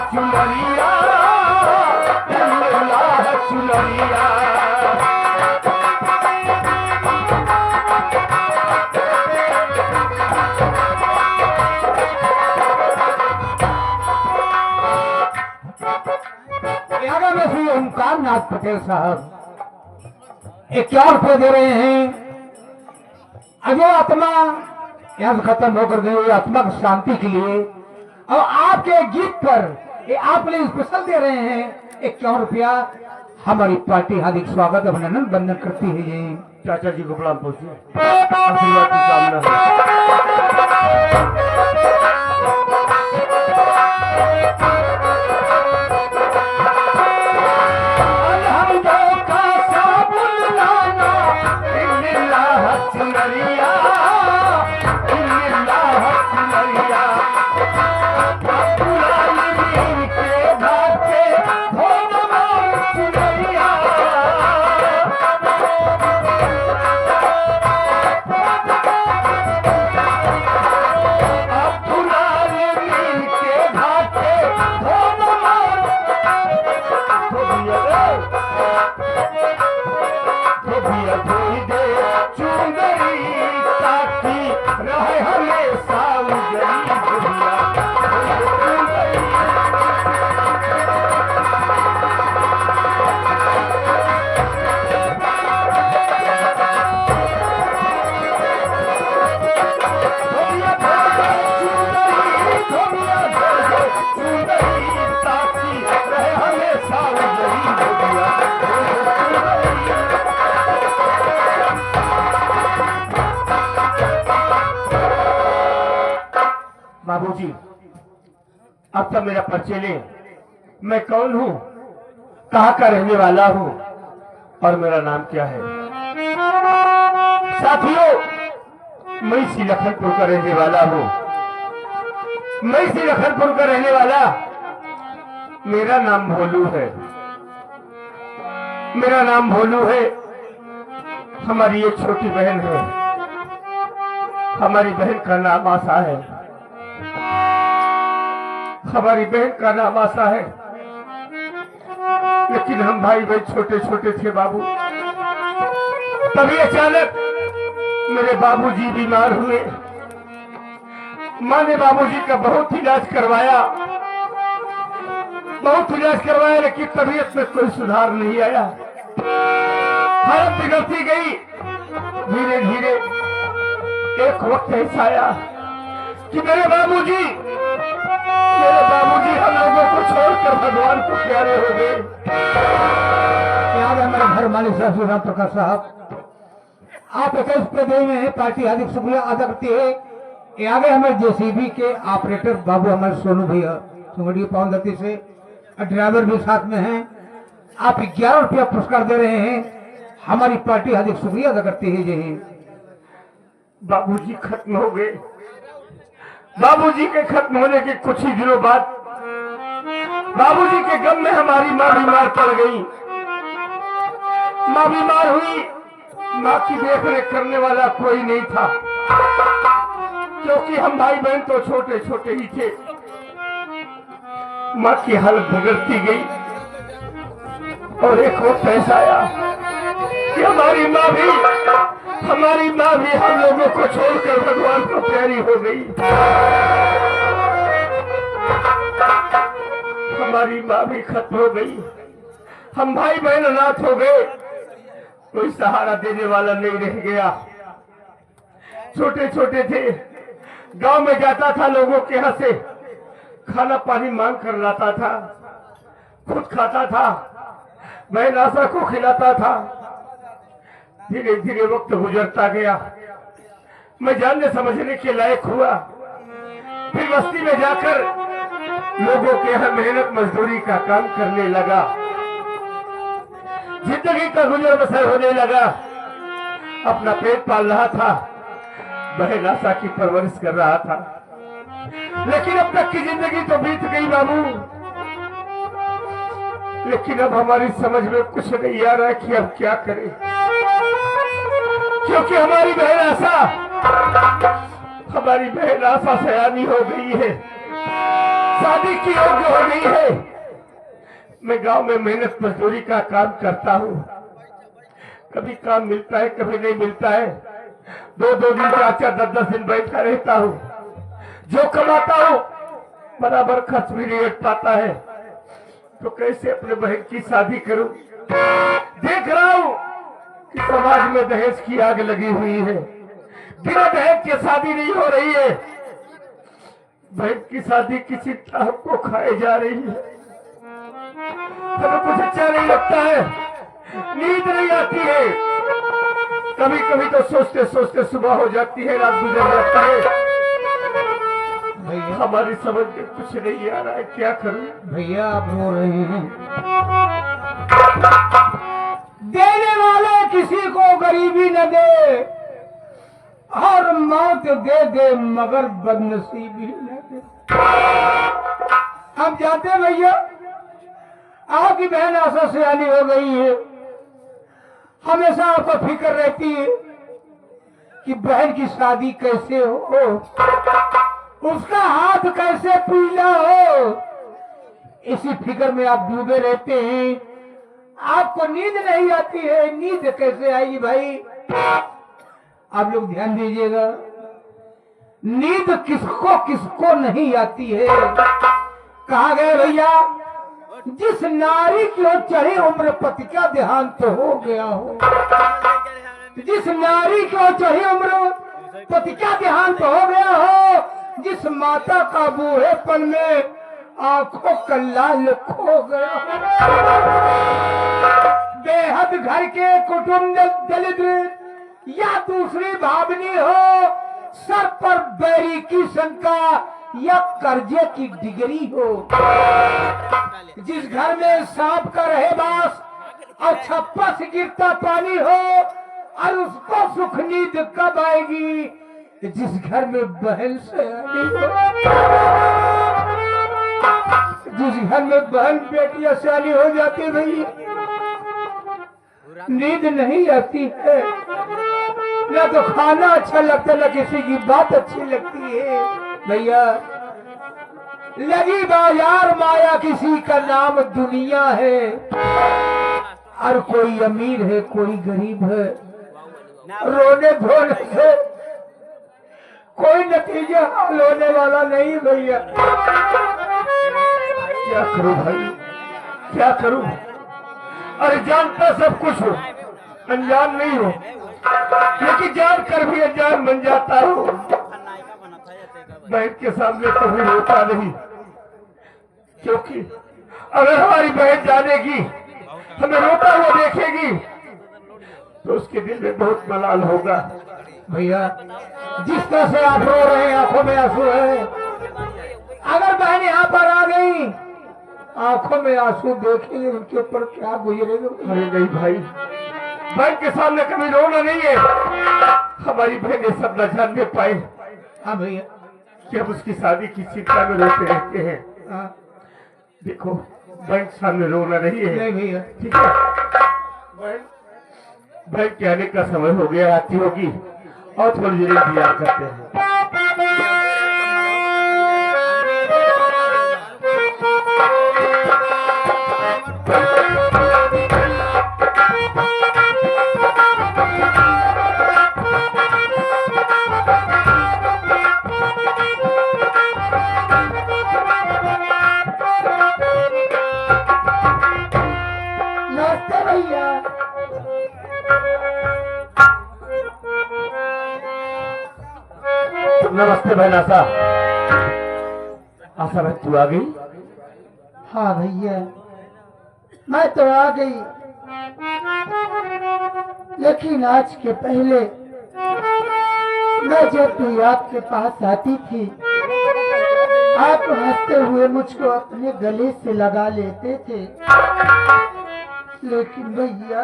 चुनरिया इल्लल्लाह चुनरिया। श्री ओमकार नाथ पटेल साहब 51 रुपये दे रहे हैं। अजो आत्मा यहाँ से खत्म होकर गई आत्मा की शांति के लिए और आपके गीत पर ये आपने स्पेशल दे रहे हैं 51 रुपया। हमारी पार्टी हार्दिक स्वागत अभिनंदन वंदन करती है। जी चाचा जी को प्रणाम पहुंचिए, आशीर्वाद की कामना है। बाबूजी, अब तक मेरा परिचय ले। मैं कौन हूँ, कहाँ का रहने वाला हूँ और मेरा नाम क्या है। साथियों, मैं इसी लखनपुर का रहने वाला हूँ। मैं इसी लखनपुर का रहने वाला, मेरा नाम भोलू है। मेरा नाम भोलू है। हमारी एक छोटी बहन है, हमारी बहन का नाम आशा है। हमारी बहन का नाम आशा है, लेकिन हम भाई भाई छोटे छोटे थे बाबू। तभी अचानक मेरे बाबूजी बीमार हुए। माँ ने बाबूजी का बहुत इलाज करवाया, लेकिन तबीयत में कोई सुधार नहीं आया। हालत बिगड़ती गई। धीरे धीरे एक वक्त ऐसा आया कि मेरे बाबूजी हम लोगों को छोड़कर भगवान को प्यारे हो गए। याद है मेरे घर मालिक साहब राम प्रकाश साहब, आप 21 रुपये में पार्टी हार्दिक शुक्रिया अदा करती है। ये आगे हमारे जेसीबी के ऑपरेटर बाबू हमारे सोनू भैया सुंगड़ी पावन दत्ती से, ड्राइवर भी साथ में हैं। आप 11 रुपया पुरस्कार दे रहे हैं। हमारी पार्टी हार्दिक शुक्रिया अदा करती है। जय हिंद। बाबूजी खत्म हो गए। बाबूजी के खत्म होने के कुछ ही दिनों बाद बाबूजी के गम में हमारी माँ बीमार पड़ गई। माँ बीमार हुई। माँ की देखरेख करने वाला कोई नहीं था, क्योंकि हम भाई बहन तो छोटे छोटे ही थे। माँ की हालत बिगड़ती गई और एक वक्त ऐसा आया कि हमारी माँ भी हम लोगों को छोड़कर भगवान को प्यारी हो गई। हमारी माँ भी खत्म हो गई। हम भाई बहन अनाथ हो गए। कोई सहारा देने वाला नहीं रह गया। छोटे छोटे थे। गांव में जाता था, लोगों के यहाँ से खाना पानी मांग कर लाता था, खुद खाता था, बहन आशा को खिलाता था। धीरे धीरे वक्त गुजरता गया। मैं जानने समझने के लायक हुआ। फिर बस्ती में जाकर लोगों के यहाँ मेहनत मजदूरी का काम करने लगा। जिंदगी का गुजर बसर होने लगा। अपना पेट पाल रहा था, बहन आशा की परवरिश कर रहा था। लेकिन अब तक की जिंदगी तो बीत गई बाबू। लेकिन अब हमारी समझ में कुछ नहीं आ रहा है कि अब क्या करें, क्योंकि हमारी बहन आशा सयानी हो गई है। शादी की योग्य हो गई है। मैं गांव में मेहनत मजदूरी का काम करता हूँ। कभी काम मिलता है, कभी नहीं मिलता है। 2-2 दिन, 4-4, 10-10 दिन बैठा रहता हूँ। जो कमाता हूँ बराबर खर्च भी नहीं हट पाता है। तो कैसे अपने बहन की शादी करूं? देख रहा हूं कि समाज में दहेज की आग लगी हुई है। बिना दहेज के शादी नहीं हो रही है। बहन की शादी किसी तरह को खाए जा रही है। हमें कुछ अच्छा नहीं लगता है, नींद नहीं आती है। कभी कभी तो सोचते सोचते सुबह हो जाती है, रात गुजर जाता है। हमारी समझ में कुछ नहीं आ रहा है, क्या करूं? भैया आप रो रहे हैं। देने वाला किसी को गरीबी न दे और मौत दे दे मगर बदनसीबी न दे। हम जानते हैं भैया, आपकी बहन आशा सियानी हो गई है। हमेशा आपको फिक्र रहती है कि बहन की शादी कैसे हो, उसका हाथ कैसे पीला हो। इसी फिक्र में आप डूबे रहते हैं। आपको नींद नहीं आती है। नींद कैसे आएगी भाई? आप लोग ध्यान दीजिएगा, नींद किसको किसको नहीं आती है। कहा गया भैया, जिस नारी की ओर चढ़ी उम्र पति का देहांत तो हो गया हो। जिस नारी की ओर चढ़ी उम्र पति का देहांत तो हो गया हो। जिस माता का बूढ़ेपन में आंखों का लाल खो गया। बेहद घर के कुटुंब दलित या दूसरी भावनी हो, सर पर बैरी की शंका या कर्जे की डिग्री हो। जिस घर में सांप का रहे बास और छप्पा से गिरता पानी हो और उसको सुख नींद कब आएगी? जिस घर में बहन से जिस घर में बहन बेटियां सियानी हो जाती भैया, नींद नहीं आती है। न तो खाना अच्छा लगता, न किसी की बात अच्छी लगती है। भैया लगी बाजार माया, किसी का नाम दुनिया है। और कोई अमीर है, कोई गरीब है। रोने धोने से कोई नतीजा हाल होने वाला नहीं भैया। क्या करूं भाई, क्या करूं? अरे जानता सब कुछ हो, अनजान नहीं हो, लेकिन जान कर भी अनजान बन जाता हो। बहन के सामने कभी रोता नहीं, क्योंकि अगर हमारी बहन जानेगी, हमें रोता हुआ देखेगी, तो उसके दिल में बहुत मलाल होगा। भैया जिस तरह से आप रो रहे हैं, आंखों में आंसू है। अगर बहन यहाँ पर आ गई, आंखों में आंसू देखेंगे, उनके ऊपर क्या गुजरेगा? अरे नहीं भाई, बहन के सामने कभी रोना नहीं है। हमारी बहन ये सब न जानने पाए। हाँ भैया, कि हम उसकी शादी की चिंता में रोते रहते हैं। हाँ देखो, बहन के सामने रोना नहीं है। नहीं भैया, ठीक है, बहन के आने का समय हो गया, आती होगी और थोड़ी देर इंतजार करते हैं। नमस्ते भैया। नमस्ते बहन आशा। आशा बहन तू आ गई? हाँ भैया, मैं तो आ गई, लेकिन आज के पहले मैं जब भी आपके पास आती थी, आप हंसते हुए मुझको अपने गले से लगा लेते थे। लेकिन भैया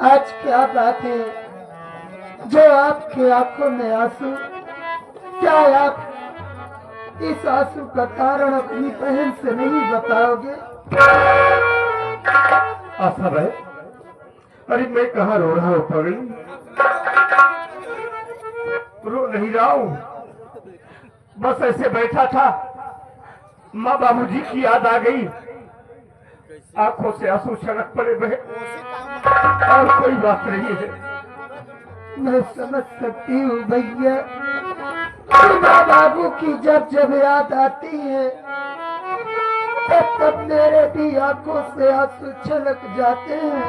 आज क्या बात है, जो आपके आंखों में आंसू, क्या आप इस आंसू का कारण अपनी बहन से नहीं बताओगे? आशा बहन, अरे मैं कहाँ रो रहा हूँ पगली, रो नहीं रहा हूँ। बस ऐसे बैठा था माँ बाबूजी की याद आ गई, आंखों से आंसू छलक पड़े बहन। और कोई बात नहीं है। मैं समझ सकती हूँ भैया, माँ बाबू की जब जब याद आती है तब तब मेरे भी आंखों से आंसू छलक जाते हैं।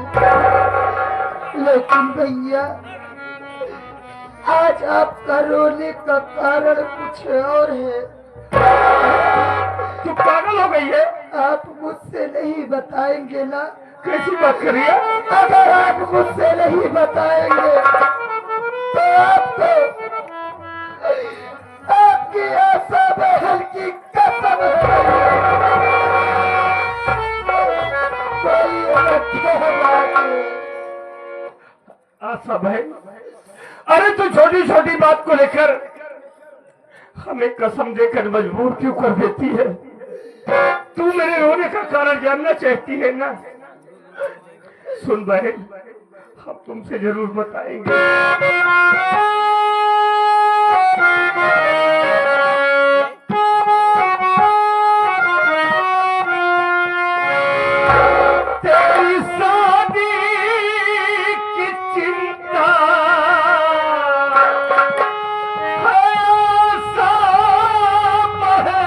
लेकिन भैया, आज आपका रोने का कारण कुछ और है। तू पागल हो गई है? आप मुझसे नहीं बताएंगे ना? कैसी बात कर रही है? अगर आप मुझसे नहीं बताएंगे तो आपको आपकी आशा बहन की कसम आशा बहन, अरे तू छोटी छोटी बात को लेकर हमें कसम देकर मजबूर क्यों कर देती है? तू मेरे रोने का कारण जानना चाहती है ना? सुन बहन, हम तुमसे जरूर बताएंगे। तेरी शादी की चिंता है सब है,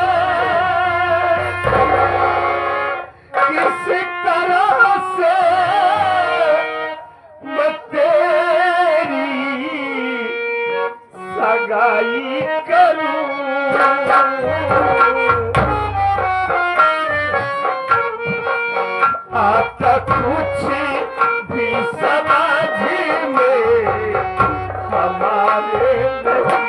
किस तरह से मैं तेरी सगाई करूं। आता कुछ भी समझ में हमारे नहीं।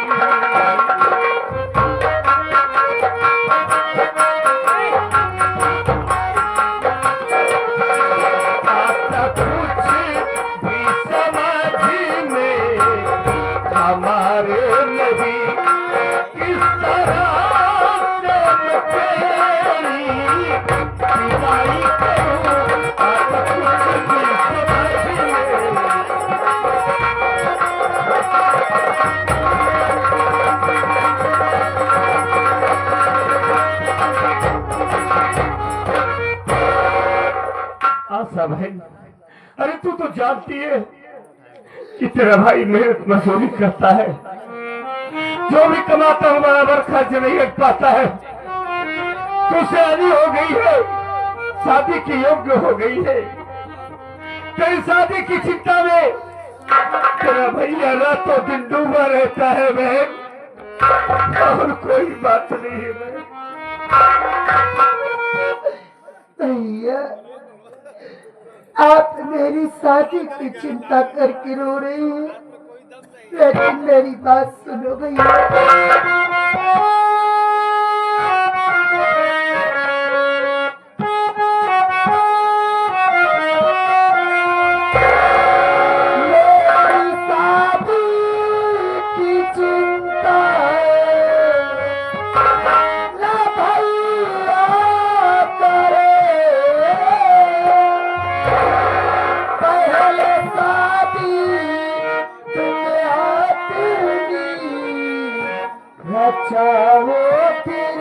आता कुछ भी समझ में हमारे नहीं। किस तरह से मैं तेरी विदाई करूं। आता कुछ भी समझ में। आशा बहन, अरे तू तो जानती है कि तेरा भाई मेहनत मजदूरी करता है, जो भी कमाता हूँ बराबर खर्च नहीं रख पाता है। तू शादी हो गई है, शादी की योग्य हो गई है। तेरी शादी की चिंता में तेरा भैया रातों दिन डूबा रहता है बहन, और कोई बात नहीं है बहन। भैया, आप मेरी शादी की चिंता करके रो रही हैं, लेकिन मेरी बात सुनो भैया। मेरी शादी की चिंता ना भैया करे, पहले शादी तुम्हें आती रचाओ फिर